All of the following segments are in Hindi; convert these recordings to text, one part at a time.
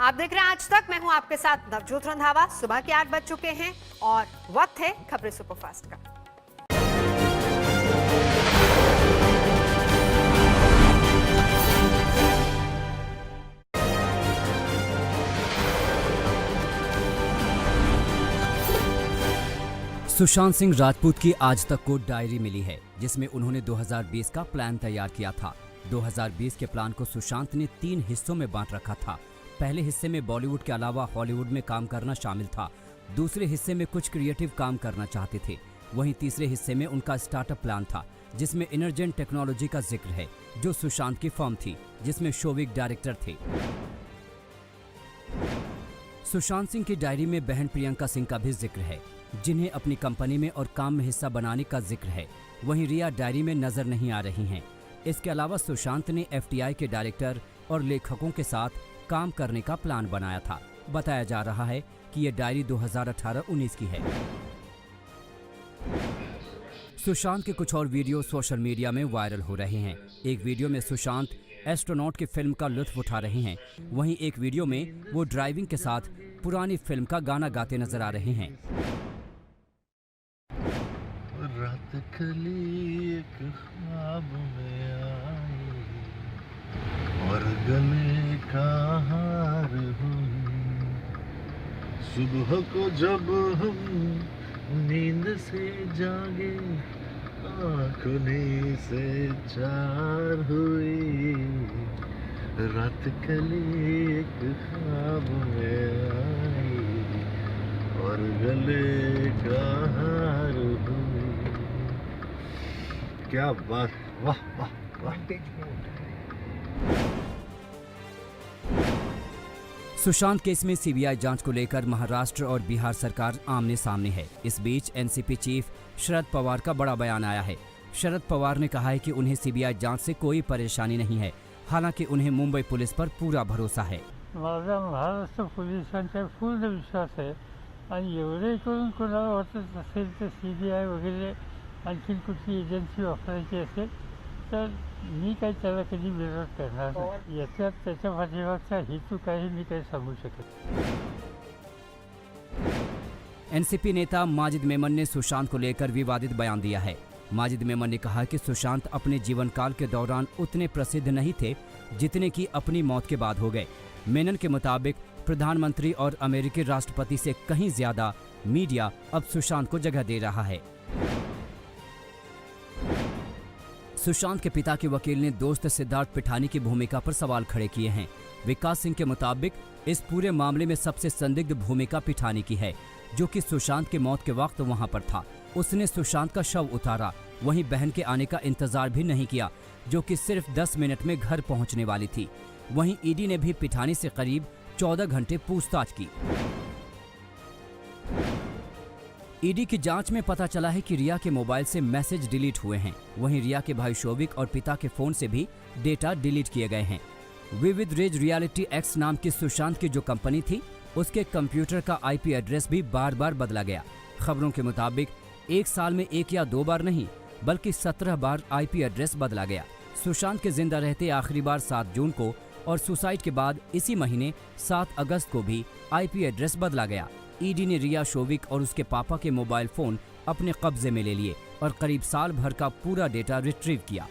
आप देख रहे हैं आज तक। मैं हूं आपके साथ नवजोत रंधावा। सुबह के 8 बज चुके हैं और वक्त है खबरें सुपरफास्ट का। सुशांत सिंह राजपूत की आज तक को डायरी मिली है जिसमें उन्होंने 2020 का प्लान तैयार किया था। 2020 के प्लान को सुशांत ने 3 हिस्सों में बांट रखा था। पहले हिस्से में बॉलीवुड के अलावा हॉलीवुड में काम करना शामिल था। दूसरे हिस्से में कुछ क्रिएटिव काम करना चाहते थे। वहीं तीसरे हिस्से में उनका स्टार्टअप प्लान था जिसमें इनर्जेंट टेक्नोलॉजी का जिक्र है जो सुशांत की फर्म थी जिसमें शोविक डायरेक्टर थे। सुशांत सिंह की डायरी में बहन प्रियंका सिंह का भी जिक्र है जिन्हें अपनी कंपनी में और काम में हिस्सा बनाने का जिक्र है। वहीं रिया डायरी में नजर नहीं आ रही हैं। इसके अलावा सुशांत ने FTI के डायरेक्टर और लेखकों के साथ काम करने का प्लान बनाया था। बताया जा रहा है कि यह डायरी 2018-19 की है। सुशांत के कुछ और वीडियो सोशल मीडिया में वायरल हो रहे हैं। एक वीडियो में सुशांत एस्ट्रोनॉट की फिल्म का लुत्फ उठा रहे हैं। वहीं एक वीडियो में वो ड्राइविंग के साथ पुरानी फिल्म का गाना गाते नजर आ रहे हैं। रात खली एक ख्वाब में आई और गले का हार हुई। सुबह को जब हम नींद से जागे आँखों से चार हुई। रात खली एक ख्वाब में आई और गले का हार हुई। क्या बात, वाह वाह वाह। सुशांत केस में CBI जांच को लेकर महाराष्ट्र और बिहार सरकार आमने सामने है। इस बीच NCP चीफ शरद पवार का बड़ा बयान आया है। शरद पवार ने कहा है कि उन्हें CBI जांच से कोई परेशानी नहीं है। हालांकि उन्हें मुंबई पुलिस पर पूरा भरोसा है। माझा महाराष्ट्र पोलिसांचा पूर्ण विश्वास आहे आणि एवढे करून कोणाला वाटत असेल तर CBI वगैरे आणखी कुठली एजन्सी वापरायची असेल तर मी काही त्याला कधी विरोध करणार नाही। याच्यात त्याच्या पाठीमागचा हेतू काही मी काही सांगू शकत नाही। NCP नेता माजिद मेमन ने सुशांत को लेकर विवादित बयान दिया है। माजिद मेमन ने कहा कि सुशांत अपने जीवन काल के दौरान उतने प्रसिद्ध नहीं थे जितने कि अपनी मौत के बाद हो गए। मेनन के मुताबिक प्रधानमंत्री और अमेरिकी राष्ट्रपति से कहीं ज्यादा मीडिया अब सुशांत को जगह दे रहा है। सुशांत के पिता के वकील ने दोस्त सिद्धार्थ पिठानी की भूमिका पर सवाल खड़े किए हैं। विकास सिंह के मुताबिक इस पूरे मामले में सबसे संदिग्ध भूमिका पिठानी की है जो कि सुशांत के मौत के वक्त वहां पर था। उसने सुशांत का शव उतारा, वहीं बहन के आने का इंतजार भी नहीं किया जो कि सिर्फ 10 मिनट में घर पहुंचने वाली थी। वहीं ईडी ने भी पिठानी से करीब 14 घंटे पूछताछ की। ईडी की जांच में पता चला है कि रिया के मोबाइल से मैसेज डिलीट हुए हैं। वहीं रिया के भाई शोविक और पिता के फोन से भी डेटा डिलीट किए गए हैं। विविध रेज रियलिटी एक्स नाम की सुशांत की जो कंपनी थी उसके कंप्यूटर का IP एड्रेस भी बार बार बदला गया। खबरों के मुताबिक एक साल में 1 या 2 बार नहीं बल्कि 17 बार IP एड्रेस बदला गया। सुशांत के जिंदा रहते आखिरी बार 7 जून को और सुसाइड के बाद इसी महीने 7 अगस्त को भी IP एड्रेस बदला गया। ईडी ने रिया, शोविक और उसके पापा के मोबाइल फोन अपने कब्जे में ले लिए और करीब साल भर का पूरा डेटा रिट्रीव किया।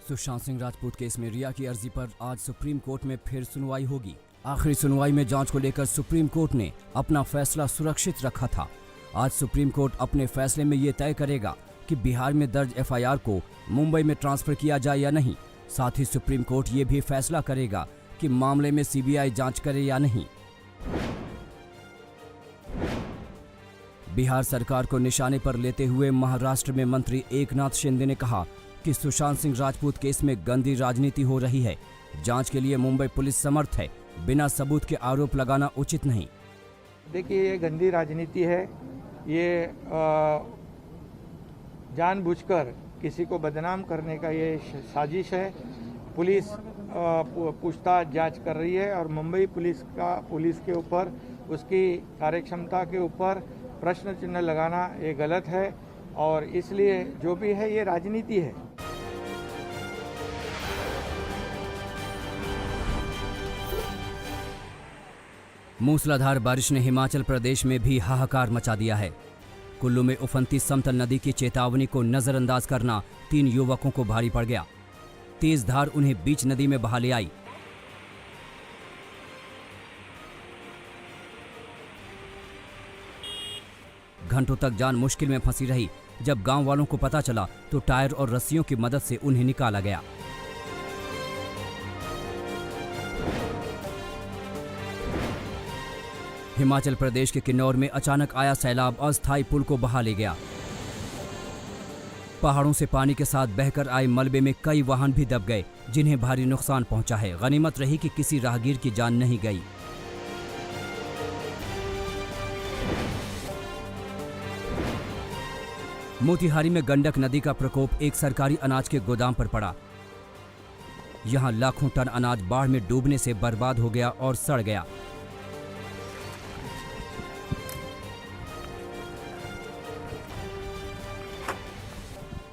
सुशांत सिंह राजपूत केस में रिया की अर्जी पर आज सुप्रीम कोर्ट में फिर सुनवाई होगी। आखिरी सुनवाई में जांच को लेकर सुप्रीम कोर्ट ने अपना फैसला सुरक्षित रखा था। आज सुप्रीम कोर्ट अपने फैसले में ये तय करेगा कि बिहार में दर्ज FIR को मुंबई में ट्रांसफर किया जाए या नहीं। साथ ही सुप्रीम कोर्ट ये भी फैसला करेगा कि मामले में CBI जांच करे या नहीं। बिहार सरकार को निशाने पर लेते हुए महाराष्ट्र में मंत्री एकनाथ शिंदे ने कहा कि सुशांत सिंह राजपूत केस में गंदी राजनीति हो रही है। जांच के लिए मुंबई पुलिस समर्थ है। बिना सबूत के आरोप लगाना उचित नहीं। देखिए, ये गंदी राजनीति है। ये जानबूझकर किसी को बदनाम करने का ये साजिश है। पुलिस पूछताछ जांच कर रही है और मुंबई पुलिस के ऊपर उसकी कार्यक्षमता के ऊपर प्रश्न चिन्ह लगाना ये गलत है। और इसलिए जो भी है ये राजनीति है। मूसलाधार बारिश ने हिमाचल प्रदेश में भी हाहाकार मचा दिया है। कुल्लू में उफनती समतल नदी की चेतावनी को नजरअंदाज करना 3 युवकों को भारी पड़ गया। तेज धार उन्हें बीच नदी में बहा ले आई। घंटों तक जान मुश्किल में फंसी रही। जब गांव वालों को पता चला तो टायर और रस्सियों की मदद से उन्हें निकाला गया। हिमाचल प्रदेश के किन्नौर में अचानक आया सैलाब अस्थायी पुल को बहा ले गया। पहाड़ों से पानी के साथ बहकर आए मलबे में कई वाहन भी दब गए, जिन्हें भारी नुकसान पहुंचा है। गनीमत रही कि किसी राहगीर की जान नहीं गई। मोतिहारी में गंडक नदी का प्रकोप एक सरकारी अनाज के गोदाम पर पड़ा। यहां लाखों टन अनाज बाढ़ में डूबने से बर्बाद हो गया और सड़ गया।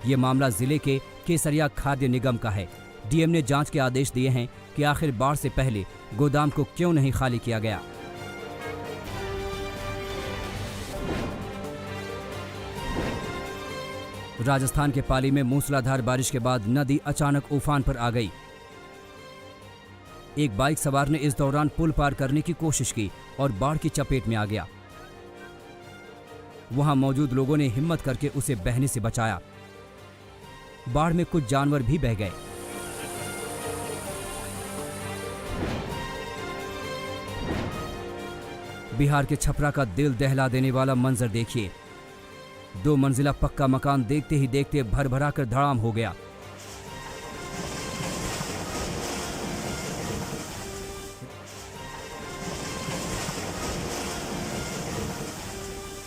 ये मामला जिले के केसरिया खाद्य निगम का है। डीएम ने जांच के आदेश दिए हैं कि आखिर बाढ़ से पहले गोदाम को क्यों नहीं खाली किया गया। राजस्थान के पाली में मूसलाधार बारिश के बाद नदी अचानक उफान पर आ गई। एक बाइक सवार ने इस दौरान पुल पार करने की कोशिश की और बाढ़ की चपेट में आ गया। वहां मौजूद लोगों ने हिम्मत करके उसे बहने से बचाया। बाढ़ में कुछ जानवर भी बह गए। बिहार के छपरा का दिल दहला देने वाला मंजर देखिए। 2 मंजिला पक्का मकान देखते ही देखते भरभरा कर धड़ाम हो गया।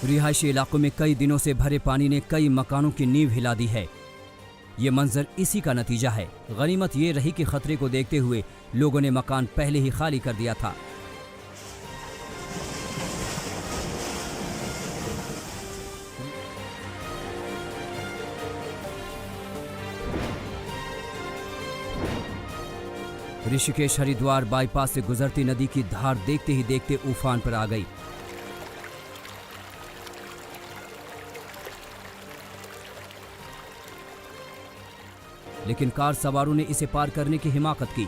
रिहायशी इलाकों में कई दिनों से भरे पानी ने कई मकानों की नींव हिला दी है। ये मंजर इसी का नतीजा है। गनीमत ये रही कि खतरे को देखते हुए लोगों ने मकान पहले ही खाली कर दिया था। ऋषिकेश हरिद्वार बाईपास से गुजरती नदी की धार देखते ही देखते उफान पर आ गई। लेकिन कार सवारों ने इसे पार करने की हिमाकत की।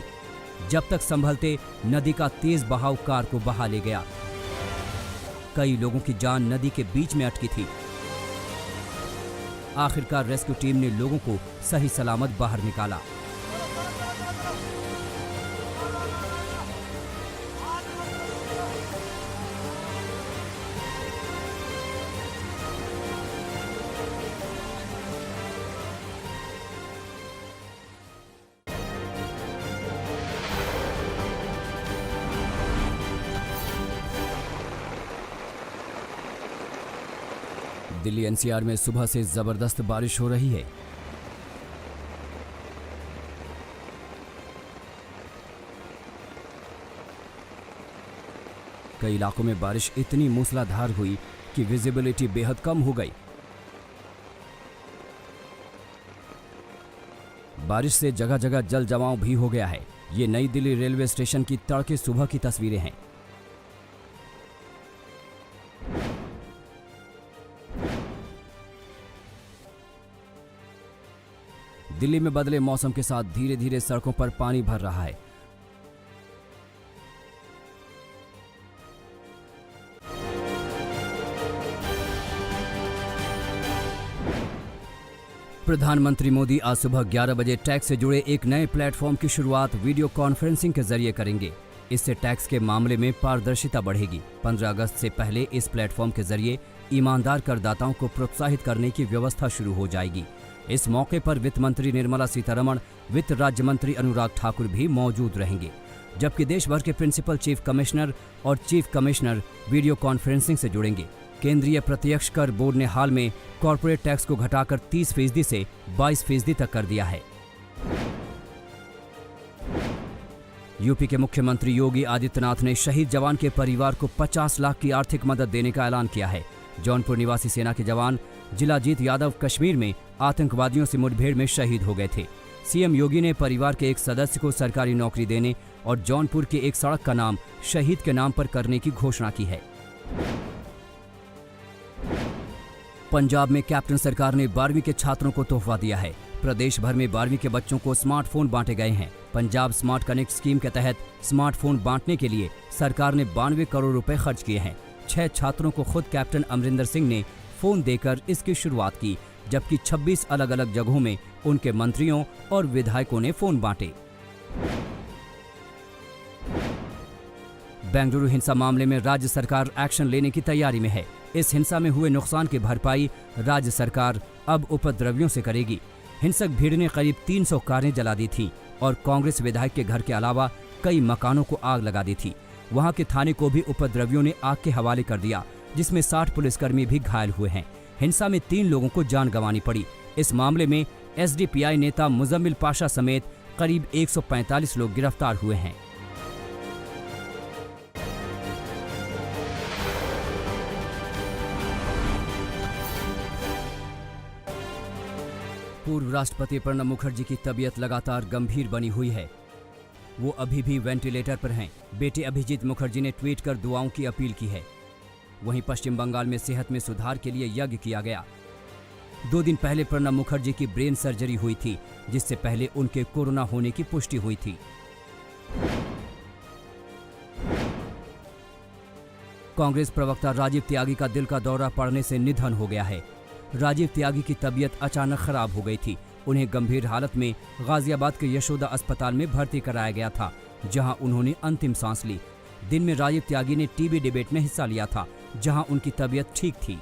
जब तक संभलते नदी का तेज बहाव कार को बहा ले गया। कई लोगों की जान नदी के बीच में अटकी थी। आखिरकार रेस्क्यू टीम ने लोगों को सही सलामत बाहर निकाला। दिल्ली एनसीआर में सुबह से जबरदस्त बारिश हो रही है। कई इलाकों में बारिश इतनी मूसलाधार हुई कि विजिबिलिटी बेहद कम हो गई। बारिश से जगह जगह जल जमाव भी हो गया है। ये नई दिल्ली रेलवे स्टेशन की तड़के सुबह की तस्वीरें हैं। दिल्ली में बदले मौसम के साथ धीरे धीरे सड़कों पर पानी भर रहा है। प्रधानमंत्री मोदी आज सुबह 11 बजे टैक्स से जुड़े एक नए प्लेटफॉर्म की शुरुआत वीडियो कॉन्फ्रेंसिंग के जरिए करेंगे। इससे टैक्स के मामले में पारदर्शिता बढ़ेगी। 15 अगस्त से पहले इस प्लेटफॉर्म के जरिए ईमानदार करदाताओं को प्रोत्साहित करने की व्यवस्था शुरू हो जाएगी। इस मौके पर वित्त मंत्री निर्मला सीतारमण, वित्त राज्य मंत्री अनुराग ठाकुर भी मौजूद रहेंगे, जबकि देश भर के प्रिंसिपल चीफ कमिश्नर और चीफ कमिश्नर वीडियो कॉन्फ्रेंसिंग से जुड़ेंगे। केंद्रीय प्रत्यक्ष कर बोर्ड ने हाल में कॉर्पोरेट टैक्स को घटाकर 30% से 22% तक कर दिया है। यूपी के मुख्यमंत्री योगी आदित्यनाथ ने शहीद जवान के परिवार को 50 लाख की आर्थिक मदद देने का ऐलान किया है। जौनपुर निवासी सेना के जवान जिलाजीत यादव कश्मीर में आतंकवादियों से मुठभेड़ में शहीद हो गए थे। सीएम योगी ने परिवार के एक सदस्य को सरकारी नौकरी देने और जौनपुर के एक सड़क का नाम शहीद के नाम पर करने की घोषणा की है। पंजाब में कैप्टन सरकार ने 12वीं के छात्रों को तोहफा दिया है। प्रदेश भर में 12वीं के बच्चों को स्मार्टफोन बांटे गए हैं। पंजाब स्मार्ट कनेक्ट स्कीम के तहत स्मार्टफोन बांटने के लिए सरकार ने 92 करोड़ रुपए खर्च किए हैं। 6 छात्रों को खुद कैप्टन अमरिंदर सिंह ने फोन देकर इसकी शुरुआत की, जबकि 26 अलग अलग जगहों में उनके मंत्रियों और विधायकों ने फोन बांटे। बेंगलुरु हिंसा मामले में राज्य सरकार एक्शन लेने की तैयारी में है। इस हिंसा में हुए नुकसान की भरपाई राज्य सरकार अब उपद्रवियों से करेगी। हिंसक भीड़ ने करीब 300 कारें जला दी थीं और कांग्रेस विधायक के घर के अलावा कई मकानों को आग लगा दी थी। वहां के थाने को भी उपद्रवियों ने आग के हवाले कर दिया, जिसमें 60 पुलिसकर्मी भी घायल हुए हैं। हिंसा में 3 लोगों को जान गंवानी पड़ी। इस मामले में एसडीपीआई नेता मुजम्मिल पाशा समेत करीब 145 लोग गिरफ्तार हुए हैं। पूर्व राष्ट्रपति प्रणब मुखर्जी की तबीयत लगातार गंभीर बनी हुई है। वो अभी भी वेंटिलेटर पर हैं। बेटे अभिजीत मुखर्जी ने ट्वीट कर दुआओं की अपील की है। वहीं पश्चिम बंगाल में सेहत में सुधार के लिए यज्ञ किया गया। 2 दिन पहले प्रणब मुखर्जी की ब्रेन सर्जरी हुई थी, जिससे पहले उनके कोरोना होने की पुष्टि हुई थी। कांग्रेस प्रवक्ता राजीव त्यागी का दिल का दौरा पड़ने से निधन हो गया है। राजीव त्यागी की तबीयत अचानक खराब हो गई थी। उन्हें गंभीर हालत में गाजियाबाद के यशोदा अस्पताल में भर्ती कराया गया था, जहां उन्होंने अंतिम सांस ली। दिन में राजीव त्यागी ने टीबी डिबेट में हिस्सा लिया था, जहां उनकी तबीयत ठीक थी।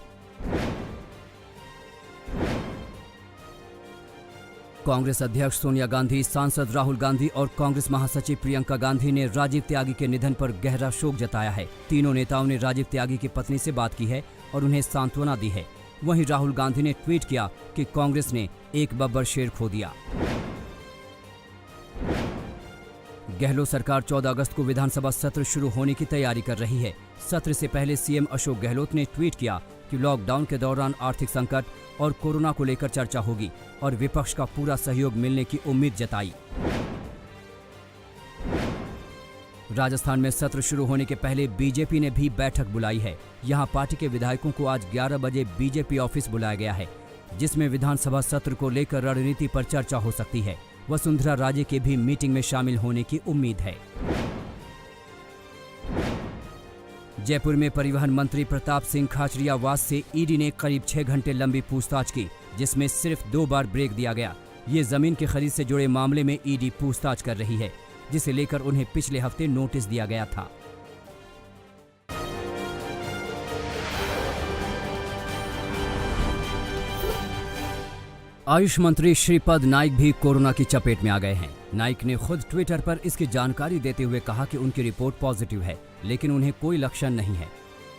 कांग्रेस अध्यक्ष सोनिया गांधी, सांसद राहुल गांधी और कांग्रेस महासचिव प्रियंका गांधी ने राजीव त्यागी के निधन पर गहरा शोक जताया है। तीनों नेताओं ने राजीव त्यागी की पत्नी से बात की है और उन्हें सांत्वना दी है। वहीं राहुल गांधी ने ट्वीट किया कि कांग्रेस ने एक बब्बर शेर खो दिया। गहलोत सरकार 14 अगस्त को विधानसभा सत्र शुरू होने की तैयारी कर रही है। सत्र से पहले सीएम अशोक गहलोत ने ट्वीट किया कि लॉकडाउन के दौरान आर्थिक संकट और कोरोना को लेकर चर्चा होगी और विपक्ष का पूरा सहयोग मिलने की उम्मीद जताई। राजस्थान में सत्र शुरू होने के पहले बीजेपी ने भी बैठक बुलाई है। यहां पार्टी के विधायकों को आज 11 बजे बीजेपी ऑफिस बुलाया गया है, जिसमें विधानसभा सत्र को लेकर रणनीति पर चर्चा हो सकती है। वसुंधरा राजे के भी मीटिंग में शामिल होने की उम्मीद है। जयपुर में परिवहन मंत्री प्रताप सिंह खाचरियावास से ईडी ने करीब 6 घंटे लंबी पूछताछ की, जिसमें सिर्फ 2 बार ब्रेक दिया गया। ये जमीन की खरीद से जुड़े मामले में ईडी पूछताछ कर रही है, जिसे लेकर उन्हें पिछले हफ्ते नोटिस दिया गया था। आयुष मंत्री श्रीपद नाइक भी कोरोना की चपेट में आ गए हैं। नाइक ने खुद ट्विटर पर इसकी जानकारी देते हुए कहा कि उनकी रिपोर्ट पॉजिटिव है, लेकिन उन्हें कोई लक्षण नहीं है,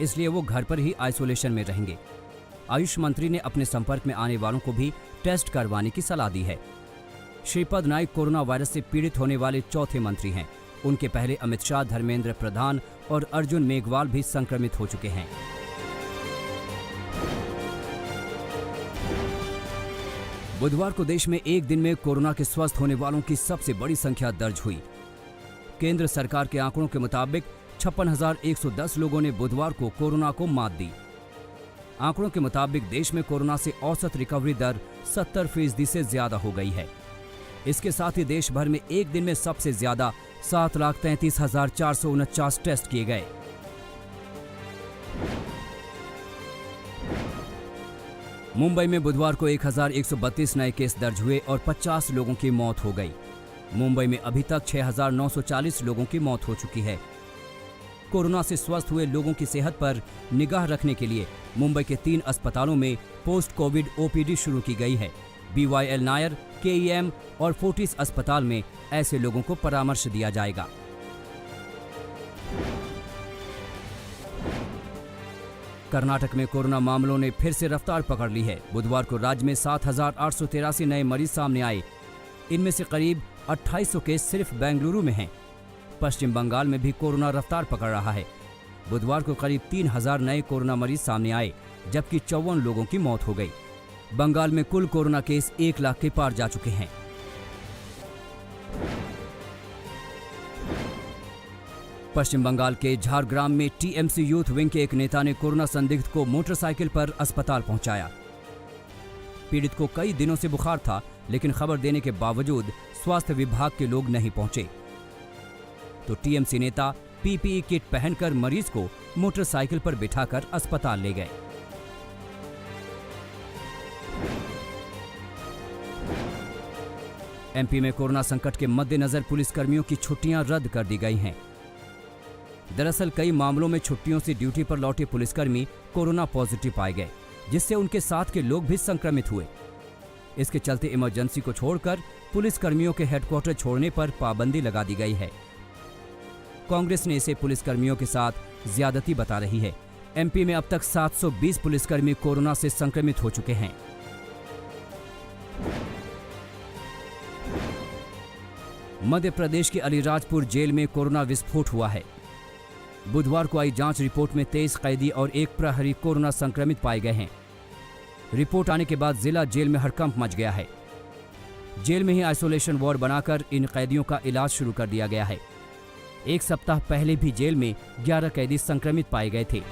इसलिए वो घर पर ही आइसोलेशन में रहेंगे। आयुष मंत्री ने अपने संपर्क में आने वालों को भी टेस्ट करवाने की सलाह दी है। श्रीपद नाइक कोरोना वायरस से पीड़ित होने वाले चौथे मंत्री हैं। उनके पहले अमित शाह, धर्मेंद्र प्रधान और अर्जुन मेघवाल भी संक्रमित हो चुके हैं। बुधवार को देश में एक दिन में कोरोना के स्वस्थ होने वालों की सबसे बड़ी संख्या दर्ज हुई। केंद्र सरकार के आंकड़ों के मुताबिक 56,110 लोगों ने बुधवार को कोरोना को मात दी। आंकड़ों के मुताबिक देश में कोरोना से औसत रिकवरी दर 70% से ज्यादा हो गई है। इसके साथ ही देश भर में एक दिन में सबसे ज्यादा 7,33,449 टेस्ट किए गए। मुंबई में बुधवार को 1,132 नए केस दर्ज हुए और 50 लोगों की मौत हो गई। मुंबई में अभी तक 6,940 लोगों की मौत हो चुकी है। कोरोना से स्वस्थ हुए लोगों की सेहत पर निगाह रखने के लिए मुंबई के 3 अस्पतालों में पोस्ट कोविड ओपीडी शुरू की गई है। BYL नायर, KEM और फोर्टिस अस्पताल में ऐसे लोगों को परामर्श दिया जाएगा। कर्नाटक में कोरोना मामलों ने फिर से रफ्तार पकड़ ली है। बुधवार को राज्य में 7,883 नए मरीज सामने आए। इनमें से करीब 2800 केस सिर्फ बेंगलुरु में हैं। पश्चिम बंगाल में भी कोरोना रफ्तार पकड़ रहा है। बुधवार को करीब 3,000 नए कोरोना मरीज सामने आए। जबकि 54 लोगों की मौत हो गई। बंगाल में कुल कोरोना केस 1 लाख के पार जा चुके हैं। पश्चिम बंगाल के झारग्राम में टीएमसी यूथ विंग के एक नेता ने कोरोना संदिग्ध को मोटरसाइकिल पर अस्पताल पहुंचाया। पीड़ित को कई दिनों से बुखार था, लेकिन खबर देने के बावजूद स्वास्थ्य विभाग के लोग नहीं पहुंचे, तो टीएमसी नेता पीपीई किट पहनकर मरीज को मोटरसाइकिल पर बिठाकर अस्पताल ले गए। एमपी में कोरोना संकट के मद्देनजर पुलिसकर्मियों की छुट्टियां रद्द कर दी गई हैं। दरअसल कई मामलों में छुट्टियों से ड्यूटी पर लौटे पुलिसकर्मी कोरोना पॉजिटिव पाए गए, जिससे उनके साथ के लोग भी संक्रमित हुए। इसके चलते इमरजेंसी को छोड़कर पुलिसकर्मियों के हेडक्वार्टर छोड़ने पर पाबंदी लगा दी गई है। कांग्रेस ने इसे पुलिसकर्मियों के साथ ज्यादती बता रही है। एमपी में अब तक 720 पुलिसकर्मी कोरोना से संक्रमित हो चुके हैं। मध्य प्रदेश के अलीराजपुर जेल में कोरोना विस्फोट हुआ है। बुधवार को आई जांच रिपोर्ट में 23 कैदी और 1 प्रहरी कोरोना संक्रमित पाए गए हैं। रिपोर्ट आने के बाद जिला जेल में हड़कंप मच गया है। जेल में ही आइसोलेशन वार्ड बनाकर इन कैदियों का इलाज शुरू कर दिया गया है। 1 सप्ताह पहले भी जेल में 11 कैदी संक्रमित पाए गए थे।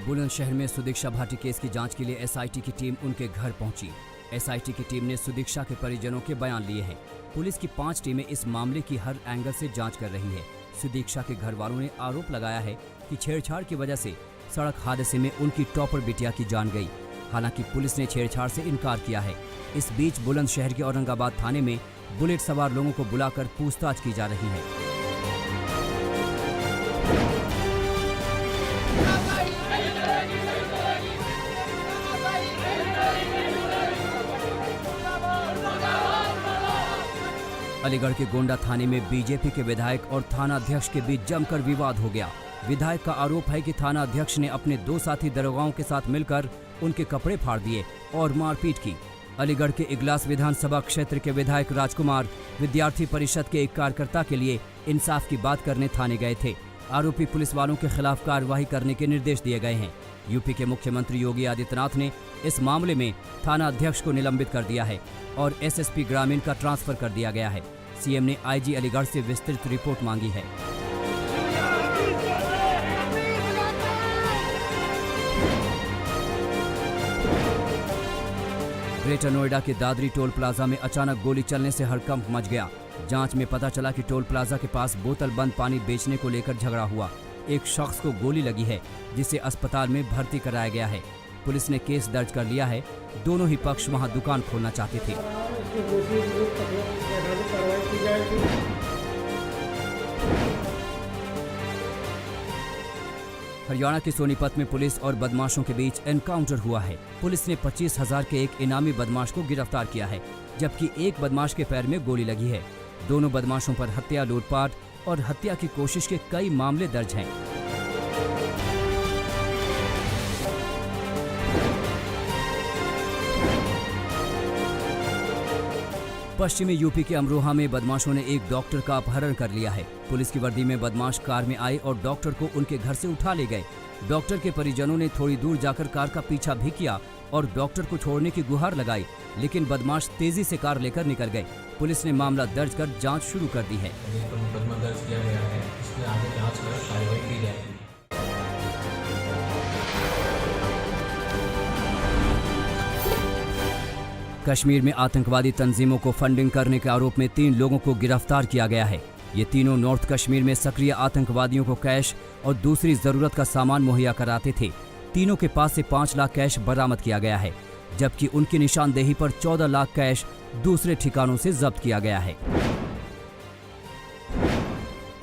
बुलंदशहर में सुदीक्षा भाटी केस की जांच के लिए एसआईटी की टीम उनके घर पहुंची। एसआईटी की टीम ने सुदीक्षा के परिजनों के बयान लिए हैं। पुलिस की 5 टीमें इस मामले की हर एंगल से जांच कर रही है। सुदीक्षा के घर वालों ने आरोप लगाया है कि छेड़छाड़ की वजह से सड़क हादसे में उनकी टॉपर बिटिया की जान गई। हालांकि पुलिस ने छेड़छाड़ से इनकार किया है। इस बीच बुलंदशहर के औरंगाबाद थाने में बुलेट सवार लोगों को बुलाकर पूछताछ की जा रही है। अलीगढ़ के गोंडा थाने में बीजेपी के विधायक और थाना अध्यक्ष के बीच जमकर विवाद हो गया। विधायक का आरोप है कि थाना अध्यक्ष ने अपने 2 साथी दरोगाओं के साथ मिलकर उनके कपड़े फाड़ दिए और मारपीट की। अलीगढ़ के इगलास विधानसभा क्षेत्र के विधायक राजकुमार विद्यार्थी परिषद के एक कार्यकर्ता के लिए इंसाफ की बात करने थाने गए थे। आरोपी पुलिस वालों के खिलाफ कार्रवाई करने के निर्देश दिए गए हैं। यूपी के मुख्यमंत्री योगी आदित्यनाथ ने इस मामले में थाना अध्यक्ष को निलंबित कर दिया है और एसएसपी ग्रामीण का ट्रांसफर कर दिया गया है। सीएम ने आईजी अलीगढ़ से विस्तृत रिपोर्ट मांगी है। ग्रेटर नोएडा के दादरी टोल प्लाजा में अचानक गोली चलने से हड़कंप मच गया। जांच में पता चला कि टोल प्लाजा के पास बोतल बंद पानी बेचने को लेकर झगड़ा हुआ। एक शख्स को गोली लगी है, जिसे अस्पताल में भर्ती कराया गया है। पुलिस ने केस दर्ज कर लिया है। दोनों ही पक्ष वहां दुकान खोलना चाहते थे। हरियाणा के सोनीपत में पुलिस और बदमाशों के बीच एनकाउंटर हुआ है। पुलिस ने 25,000 के एक इनामी बदमाश को गिरफ्तार किया है, जबकि एक बदमाश के पैर में गोली लगी है। दोनों बदमाशों पर हत्या, लूटपाट और हत्या की कोशिश के कई मामले दर्ज हैं। पश्चिमी यूपी के अमरोहा में बदमाशों ने एक डॉक्टर का अपहरण कर लिया है। पुलिस की वर्दी में बदमाश कार में आए और डॉक्टर को उनके घर से उठा ले गए। डॉक्टर के परिजनों ने थोड़ी दूर जाकर कार का पीछा भी किया और डॉक्टर को छोड़ने की गुहार लगाई, लेकिन बदमाश तेजी से कार लेकर निकल गए। पुलिस ने मामला दर्ज कर जांच शुरू कर दी है। मुकदमा दर्ज किया गया है, इसमें आगे जांच कर कार्रवाई की जाएगी। कश्मीर में आतंकवादी तंजीमों को फंडिंग करने के आरोप में 3 लोगों को गिरफ्तार किया गया है। ये तीनों नॉर्थ कश्मीर में सक्रिय आतंकवादियों को कैश और दूसरी जरूरत का सामान मुहैया कराते थे। तीनों के पास से 5 लाख कैश बरामद किया गया है, जबकि उनकी निशानदेही पर 14 लाख कैश दूसरे ठिकानों से जब्त किया गया है।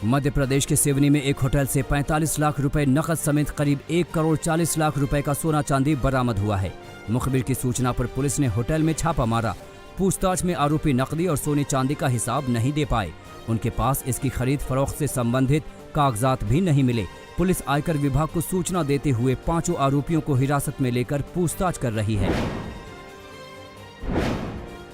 मध्य प्रदेश के सिवनी में एक होटल से 45 लाख रुपए नकद समेत करीब 1 करोड़ 40 लाख रुपए का सोना चांदी बरामद हुआ है। मुखबिर की सूचना पर पुलिस ने होटल में छापा मारा। पूछताछ में आरोपी नकदी और सोने चांदी का हिसाब नहीं दे पाए। उनके पास इसकी खरीद फरोख्त से संबंधित कागजात भी नहीं मिले। पुलिस आयकर विभाग को सूचना देते हुए पांचों आरोपियों को हिरासत में लेकर पूछताछ कर रही है।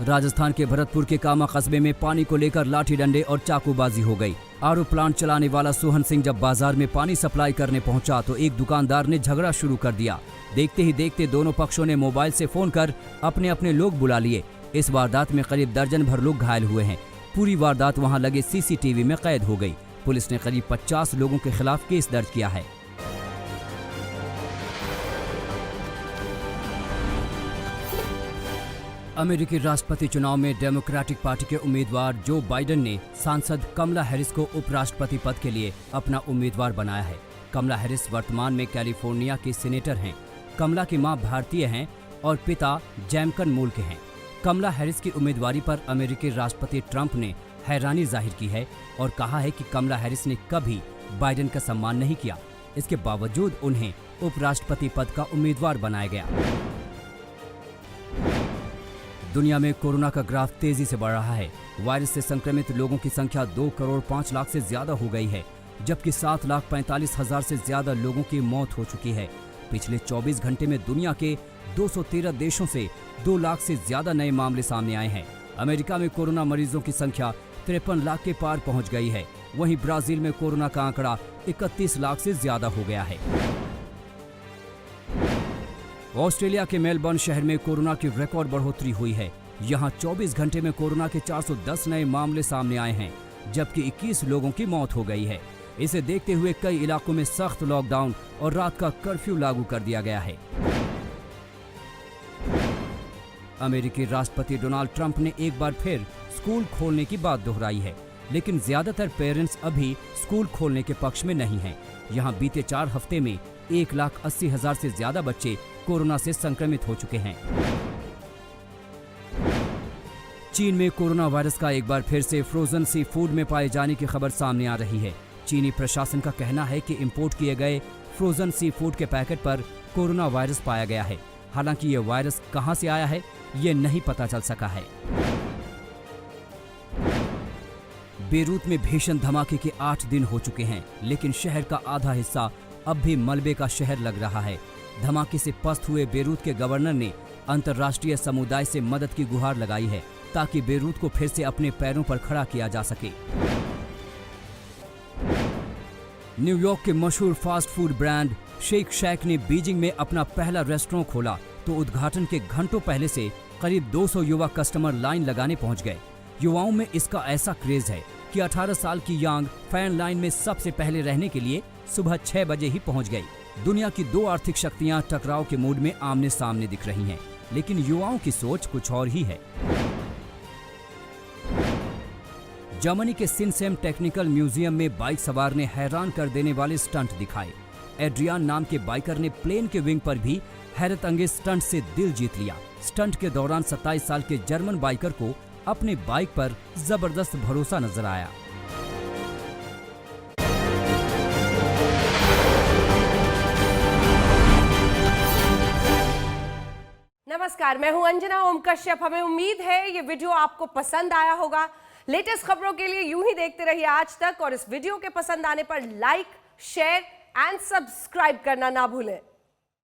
राजस्थान के भरतपुर के कामा कस्बे में पानी को लेकर लाठी डंडे और चाकूबाजी हो गई। आरओ प्लांट चलाने वाला सोहन सिंह जब बाजार में पानी सप्लाई करने पहुंचा तो एक दुकानदार ने झगड़ा शुरू कर दिया। देखते ही देखते दोनों पक्षों ने मोबाइल से फोन कर अपने अपने लोग बुला लिए। इस वारदात में करीब दर्जन भर लोग घायल हुए हैं। पूरी वारदात वहां लगे सीसीटीवी में कैद हो गई। पुलिस ने करीब 50 लोगों के खिलाफ केस दर्ज किया है। अमेरिकी राष्ट्रपति चुनाव में डेमोक्रेटिक पार्टी के उम्मीदवार जो बाइडेन ने सांसद कमला हैरिस को उपराष्ट्रपति पद के लिए अपना उम्मीदवार बनाया है। कमला हैरिस वर्तमान में कैलिफोर्निया की सीनेटर हैं। कमला की मां भारतीय हैं और पिता जैमकन मूल के हैं। कमला हैरिस की उम्मीदवारी पर अमेरिकी राष्ट्रपति ट्रंप ने हैरानी जाहिर की है और कहा है कि कमला हैरिस ने कभी बाइडेन का सम्मान नहीं किया। इसके बावजूद उन्हें उपराष्ट्रपति पद का उम्मीदवार बनाया गया। दुनिया में कोरोना का ग्राफ तेजी से बढ़ रहा है। वायरस से संक्रमित लोगों की संख्या 2 करोड़ 5 लाख से ज्यादा हो गई है, जबकि 7,45,000 से ज्यादा लोगों की मौत हो चुकी है। पिछले 24 घंटे में दुनिया के 213 देशों से 2 लाख से ज्यादा नए मामले सामने आए हैं। अमेरिका में कोरोना मरीजों की संख्या 53 लाख के पार पहुंच गई है। वहीं ब्राजील में कोरोना का आंकड़ा 31 लाख से ज्यादा हो गया है। ऑस्ट्रेलिया के मेलबर्न शहर में कोरोना की रिकॉर्ड बढ़ोतरी हुई है। यहां 24 घंटे में कोरोना के 410 नए मामले सामने आए हैं, जबकि 21 लोगों की मौत हो गई है। इसे देखते हुए कई इलाकों में सख्त लॉकडाउन और रात का कर्फ्यू लागू कर दिया गया है। अमेरिकी राष्ट्रपति डोनाल्ड ट्रंप ने एक बार फिर स्कूल खोलने की बात दोहराई है, लेकिन ज्यादातर पेरेंट्स अभी स्कूल खोलने के पक्ष में नहीं हैं। यहां बीते 4 हफ्ते में 1,80,000 से ज्यादा बच्चे कोरोना से संक्रमित हो चुके हैं। चीन में कोरोना वायरस का एक बार फिर से फ्रोजन सी फूड में पाए जाने की खबर सामने आ रही है। चीनी प्रशासन का कहना है कि इंपोर्ट किए गए फ्रोजन सी फूड के पैकेट पर कोरोना वायरस पाया गया है। हालांकि यह वायरस कहां से आया है, ये नहीं पता चल सका है। बेरूत में भीषण धमाके के 8 दिन हो चुके हैं, लेकिन शहर का आधा हिस्सा अब भी मलबे का शहर लग रहा है। धमाके से पस्त हुए बेरूत के गवर्नर ने अंतर्राष्ट्रीय समुदाय से मदद की गुहार लगाई है, ताकि बेरूत को फिर से अपने पैरों पर खड़ा किया जा सके। न्यूयॉर्क के मशहूर फास्ट फूड ब्रांड शेक शैक ने बीजिंग में अपना पहला रेस्टोरेंट खोला तो उद्घाटन के घंटों पहले से करीब 200 युवा कस्टमर लाइन लगाने पहुंच गए। युवाओं में इसका ऐसा क्रेज है कि 18 साल की यांग फैन लाइन में सबसे पहले रहने के लिए सुबह 6 बजे ही पहुंच गई। दुनिया की 2 आर्थिक शक्तियां टकराव के मूड में आमने सामने दिख रही हैं, लेकिन युवाओं की सोच कुछ और ही है। जर्मनी के सिनसेम टेक्निकल म्यूजियम में बाइक सवार ने हैरान कर देने वाले स्टंट दिखाए। एड्रियान नाम के बाइकर ने प्लेन के विंग पर भी हैरत अंगेज स्टंट से दिल जीत लिया। स्टंट के दौरान 27 साल के जर्मन बाइकर को अपने बाइक पर जबरदस्त भरोसा नजर आया। नमस्कार, मैं हूं अंजना ओम कश्यप। हमें उम्मीद है ये वीडियो आपको पसंद आया होगा। लेटेस्ट खबरों के लिए यूं ही देखते रहिए आज तक, और इस वीडियो के पसंद आने पर लाइक, शेयर एंड सब्सक्राइब करना ना भूलें।